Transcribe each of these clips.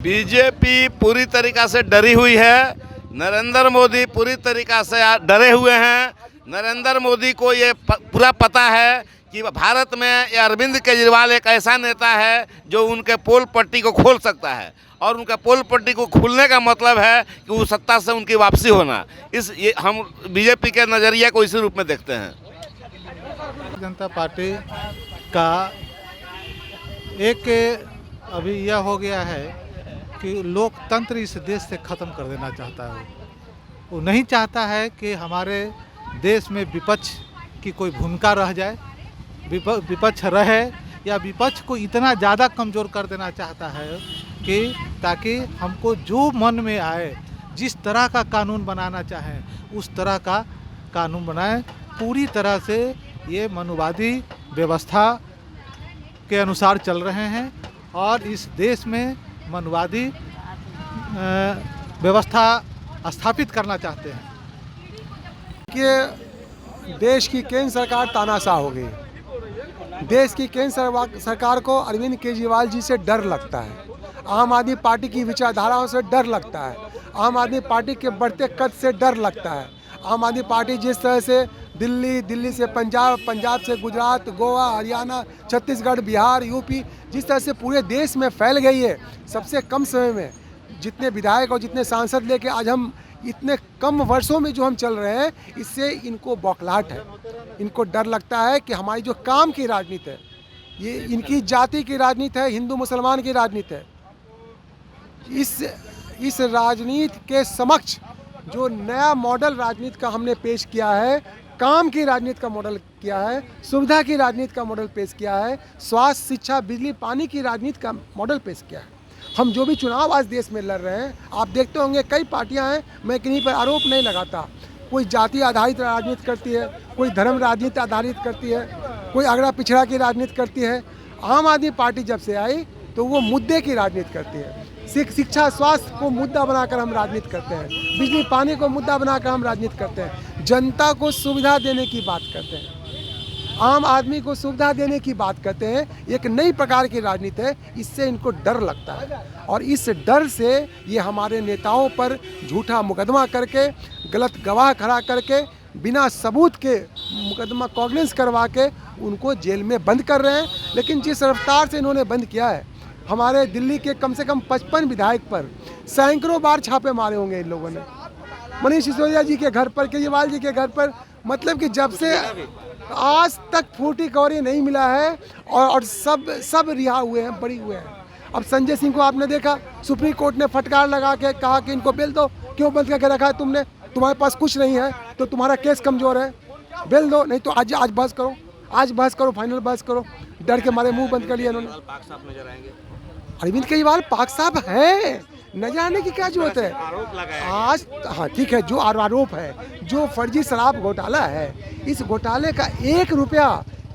BJP पूरी तरीक़ा से डरी हुई है। नरेंद्र मोदी पूरी तरीक़ा से डरे हुए हैं। नरेंद्र मोदी को ये पूरा पता है कि भारत में ये अरविंद केजरीवाल एक ऐसा नेता है जो उनके पोल पट्टी को खोल सकता है, और उनका पोल पट्टी को खुलने का मतलब है कि वो सत्ता से उनकी वापसी होना। ये हम बीजेपी के नज़रिया को इसी रूप में देखते हैं। जनता पार्टी का एक अभी यह हो गया है कि लोकतंत्र इस देश से ख़त्म कर देना चाहता है। वो नहीं चाहता है कि हमारे देश में विपक्ष की कोई भूमिका रह जाए, विपक्ष रहे, या विपक्ष को इतना ज़्यादा कमज़ोर कर देना चाहता है कि ताकि हमको जो मन में आए, जिस तरह का कानून बनाना चाहें उस तरह का कानून बनाए। पूरी तरह से ये मनुवादी व्यवस्था के अनुसार चल रहे हैं और इस देश में मनुवादी व्यवस्था स्थापित करना चाहते हैं। कि देश की केंद्र सरकार तानाशाह हो गई। देश की केंद्र सरकार को अरविंद केजरीवाल जी से डर लगता है, आम आदमी पार्टी की विचारधाराओं से डर लगता है, आम आदमी पार्टी के बढ़ते कद से डर लगता है। आम आदमी पार्टी जिस तरह से दिल्ली से पंजाब, पंजाब से गुजरात, गोवा, हरियाणा, छत्तीसगढ़, बिहार, यूपी, जिस तरह से पूरे देश में फैल गई है, सबसे कम समय में जितने विधायक और जितने सांसद लेके आज हम इतने कम वर्षों में जो हम चल रहे हैं, इससे इनको बौखलाहट है। इनको डर लगता है कि हमारी जो काम की राजनीति है, ये इनकी जाति की राजनीति है, हिंदू मुसलमान की राजनीति है। इस राजनीति के समक्ष जो नया मॉडल राजनीति का हमने पेश किया है, काम की राजनीति का मॉडल किया है, सुविधा की राजनीति का मॉडल पेश किया है, स्वास्थ्य, शिक्षा, बिजली, पानी की राजनीति का मॉडल पेश किया है। हम जो भी चुनाव आज देश में लड़ रहे हैं, आप देखते होंगे कई पार्टियां हैं, मैं किन्हीं पर आरोप नहीं लगाता। कोई जाति आधारित राजनीति करती है, कोई धर्म राजनीति आधारित करती है, कोई अगड़ा पिछड़ा की राजनीति करती है। आम आदमी पार्टी जब से आई तो वो मुद्दे की राजनीति करती है। शिक्षा, स्वास्थ्य को मुद्दा बनाकर हम राजनीति करते हैं, बिजली पानी को मुद्दा बनाकर हम राजनीति करते हैं, जनता को सुविधा देने की बात करते हैं, आम आदमी को सुविधा देने की बात करते हैं। एक नई प्रकार की राजनीति है, इससे इनको डर लगता है और इस डर से ये हमारे नेताओं पर झूठा मुकदमा करके, गलत गवाह खड़ा करके, बिना सबूत के मुकदमा कॉग्निजेंस करवा के उनको जेल में बंद कर रहे हैं। लेकिन जिस रफ्तार से इन्होंने बंद किया है, हमारे दिल्ली के कम से कम 55 विधायक पर सैकड़ों बार छापे मारे होंगे इन लोगों ने। मनीष सिसोदिया जी के घर पर, केजरीवाल जी के घर पर, मतलब कि जब से आज तक फूटी कौड़ी नहीं मिला है और सब रिहा हुए हैं, बरी हुए हैं। अब संजय सिंह को आपने देखा, सुप्रीम कोर्ट ने फटकार लगा के कहा कि इनको बेल दो। क्यों बंद करके रखा है तुमने? तुम्हारे पास कुछ नहीं है तो तुम्हारा केस कमज़ोर है, बेल दो, नहीं तो आज बहस करो, आज बहस करो, फाइनल बहस करो। डर के मारे मुंह बंद कर लिया इन्होंने। अरविंद केजरीवाल पाक साहब है, न जाने की क्या जरूरत है आज। हाँ ठीक है, जो आरोप है, जो फर्जी शराब घोटाला है, इस घोटाले का 1 रुपया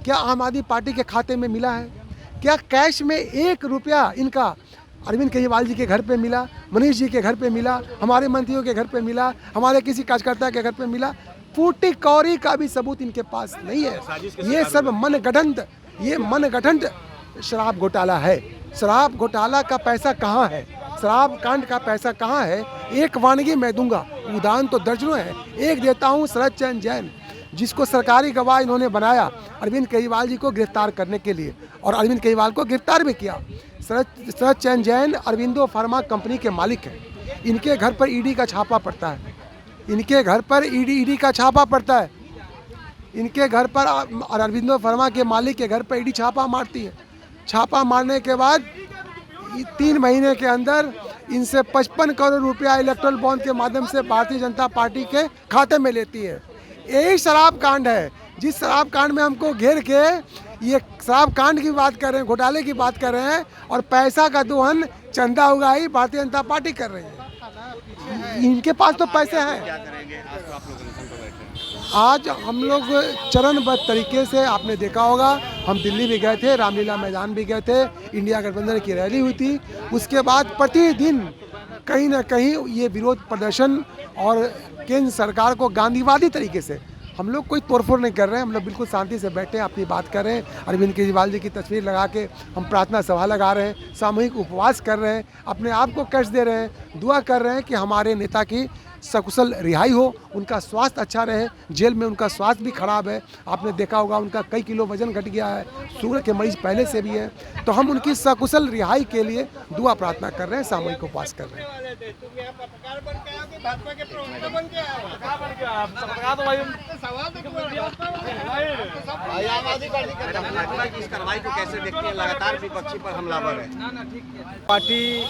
क्या आम आदमी पार्टी के खाते में मिला है? क्या कैश में 1 रुपया इनका अरविंद केजरीवाल जी के घर पे मिला, मनीष जी के घर पे मिला, हमारे मंत्रियों के घर पे मिला, हमारे किसी कार्यकर्ता के घर पे मिला? फूटी कौड़ी का भी सबूत इनके पास नहीं है। ये सब मनगढ़ंत शराब घोटाला है। शराब घोटाला का पैसा कहाँ है? शराब कांड का पैसा कहाँ है? एक वानगी मैं दूंगा, उदाहरण तो दर्जनों है। एक देता हूँ, शरद चंद्र जैन, जिसको सरकारी गवाह इन्होंने बनाया अरविंद केजरीवाल जी को गिरफ्तार करने के लिए, और अरविंद केजरीवाल को गिरफ्तार भी किया। शरद चंद्र जैन अरविंदो फार्मा कंपनी के मालिक हैं। इनके घर पर ईडी का छापा पड़ता है, इनके घर पर ईडी का छापा पड़ता है, इनके घर पर, और अरविंदो फार्मा के मालिक के घर पर ईडी छापा मारती है। छापा मारने के बाद 3 महीने के अंदर इनसे 55 करोड़ रुपया इलेक्ट्रल बॉन्ड के माध्यम से भारतीय जनता पार्टी के खाते में लेती है। यही शराब कांड है, जिस शराब कांड में हमको घेर के ये शराब कांड की बात कर रहे हैं, घोटाले की बात कर रहे हैं, और पैसा का दोहन, चंदा उगाही भारतीय जनता पार्टी कर रही है। इनके पास तो पैसे हैं। आज हम लोग चरणबद्ध तरीके से, आपने देखा होगा, हम दिल्ली भी गए थे, रामलीला मैदान भी गए थे, इंडिया गठबंधन की रैली हुई थी। उसके बाद प्रतिदिन कहीं ना कहीं ये विरोध प्रदर्शन और केंद्र सरकार को गांधीवादी तरीके से हम लोग कोई तोड़फोड़ नहीं कर रहे हैं, हम लोग बिल्कुल शांति से बैठे हैं, अपनी बात कर रहे हैं। अरविंद केजरीवाल जी की तस्वीर लगा के हम प्रार्थना सभा लगा रहे हैं, सामूहिक उपवास कर रहे हैं, अपने आप को कष्ट दे रहे हैं, दुआ कर रहे हैं कि हमारे नेता की सकुशल रिहाई हो, उनका स्वास्थ्य अच्छा रहे। जेल में उनका स्वास्थ्य भी खराब है, आपने देखा होगा उनका कई किलो वजन घट गया है, शुगर के मरीज पहले से भी है। तो हम उनकी सकुशल रिहाई के लिए दुआ प्रार्थना कर रहे हैं, सामूहिक उपवास कर रहे हैं। कार्रवाई को कैसे देखते हैं? लगातार विपक्षी पर हमलावर है। पार्टी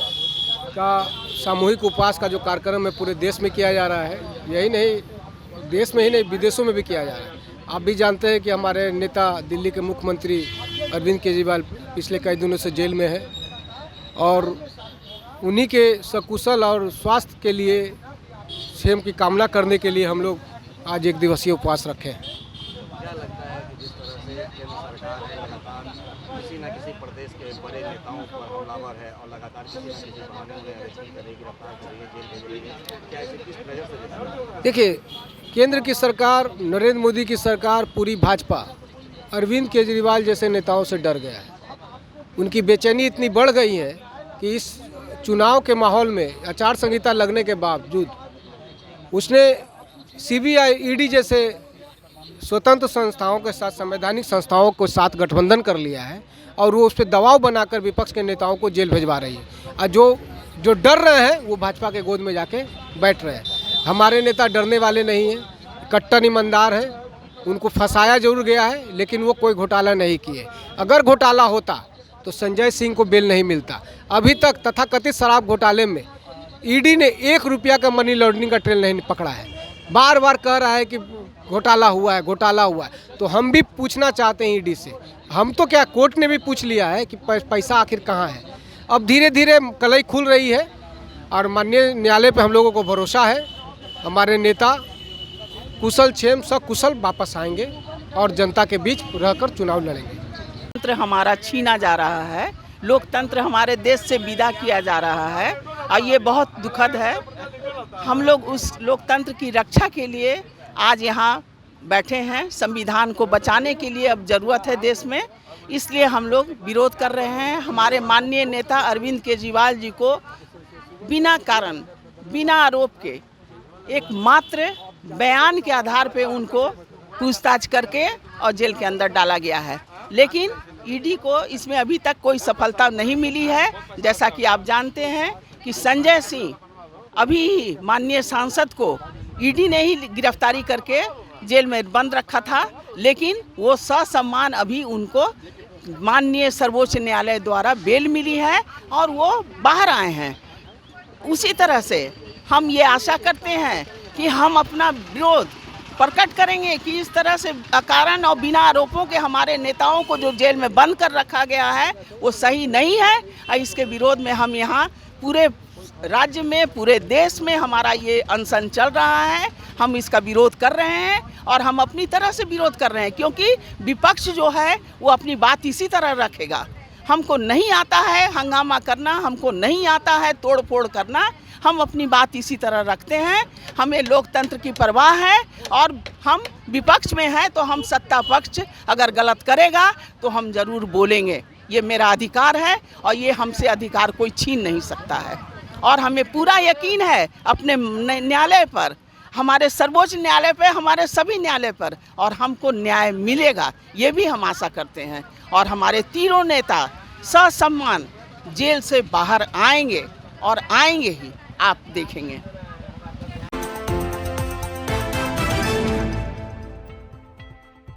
का सामूहिक उपवास का जो कार्यक्रम है पूरे देश में किया जा रहा है, यही नहीं देश में ही नहीं विदेशों में भी किया जा रहा है। आप भी जानते हैं कि हमारे नेता दिल्ली के मुख्यमंत्री अरविंद केजरीवाल पिछले कई दिनों से जेल में है और उन्हीं के सकुशल और स्वास्थ्य के लिए क्षेम की कामना करने के लिए हम लोग आज एक दिवसीय उपवास रखे हैं। क्या लगता है कि जिस तरह से केंद्र सरकार है लगातार किसी न किसी प्रदेश के बड़े नेताओं पर हमलावर है और लगातार किसी न किसी बहाने उन्हें अरेस्ट करेगी, गिरफ्तार करेगी, जेल भेजेगी, क्या इसे किस नज़र से देखते हैं? देखिए, केंद्र की सरकार, नरेंद्र मोदी की सरकार, पूरी भाजपा अरविंद केजरीवाल जैसे नेताओं से डर गया है। उनकी बेचैनी इतनी बढ़ गई है कि इस चुनाव के माहौल में आचार संहिता लगने के बावजूद उसने सीबीआई, ईडी जैसे स्वतंत्र संस्थाओं के साथ, संवैधानिक संस्थाओं के साथ गठबंधन कर लिया है और वो उस पर दबाव बनाकर विपक्ष के नेताओं को जेल भिजवा रही है। और जो डर रहे हैं वो भाजपा के गोद में जाके बैठ रहे हैं। हमारे नेता डरने वाले नहीं हैं, कट्टर ईमानदार हैं। उनको फंसाया जरूर गया है लेकिन वो कोई घोटाला नहीं किए। अगर घोटाला होता तो संजय सिंह को बेल नहीं मिलता। अभी तक तथाकथित शराब घोटाले में ईडी ने 1 रुपया का मनी लॉन्ड्रिंग का ट्रेल नहीं पकड़ा है। बार बार कह रहा है कि घोटाला हुआ है, घोटाला हुआ है। तो हम भी पूछना चाहते हैं ईडी से। हम तो क्या, कोर्ट ने भी पूछ लिया है कि पैसा आखिर कहाँ है। अब धीरे धीरे कलई खुल रही है और माननीय न्यायालय पे हम लोगों को भरोसा है। हमारे नेता कुशल क्षेम सकुशल वापस आएंगे और जनता के बीच रहकर चुनाव लड़ेंगे। लोकतंत्र हमारा छीना जा रहा है, लोकतंत्र हमारे देश से विदा किया जा रहा है और ये बहुत दुखद है। हम लोग उस लोकतंत्र की रक्षा के लिए आज यहाँ बैठे हैं। संविधान को बचाने के लिए अब ज़रूरत है देश में, इसलिए हम लोग विरोध कर रहे हैं। हमारे माननीय नेता अरविंद केजरीवाल जी को बिना कारण, बिना आरोप के, एक मात्र बयान के आधार पे उनको पूछताछ करके और जेल के अंदर डाला गया है। लेकिन ईडी को इसमें अभी तक कोई सफलता नहीं मिली है। जैसा कि आप जानते हैं कि संजय सिंह अभी ही माननीय सांसद को ईडी ने ही गिरफ्तारी करके जेल में बंद रखा था, लेकिन वो ससम्मान अभी उनको माननीय सर्वोच्च न्यायालय द्वारा बेल मिली है और वो बाहर आए हैं। उसी तरह से हम ये आशा करते हैं कि हम अपना विरोध प्रकट करेंगे कि इस तरह से अकारण और बिना आरोपों के हमारे नेताओं को जो जेल में बंद कर रखा गया है वो सही नहीं है। और इसके विरोध में हम यहाँ पूरे राज्य में, पूरे देश में हमारा ये अनशन चल रहा है। हम इसका विरोध कर रहे हैं और हम अपनी तरह से विरोध कर रहे हैं, क्योंकि विपक्ष जो है वो अपनी बात इसी तरह रखेगा। हमको नहीं आता है हंगामा करना, हमको नहीं आता है तोड़ फोड़ करना। हम अपनी बात इसी तरह रखते हैं। हमें लोकतंत्र की परवाह है और हम विपक्ष में हैं तो हम सत्ता पक्ष अगर गलत करेगा तो हम ज़रूर बोलेंगे। ये मेरा अधिकार है और ये हमसे अधिकार कोई छीन नहीं सकता है। और हमें पूरा यकीन है अपने न्यायालय पर, हमारे सर्वोच्च न्यायालय पर, हमारे सभी न्यायालय पर, और हमको न्याय मिलेगा, ये भी हम आशा करते हैं। और हमारे तीनों नेता ससम्मान जेल से बाहर आएंगे और आएंगे ही, आप देखेंगे।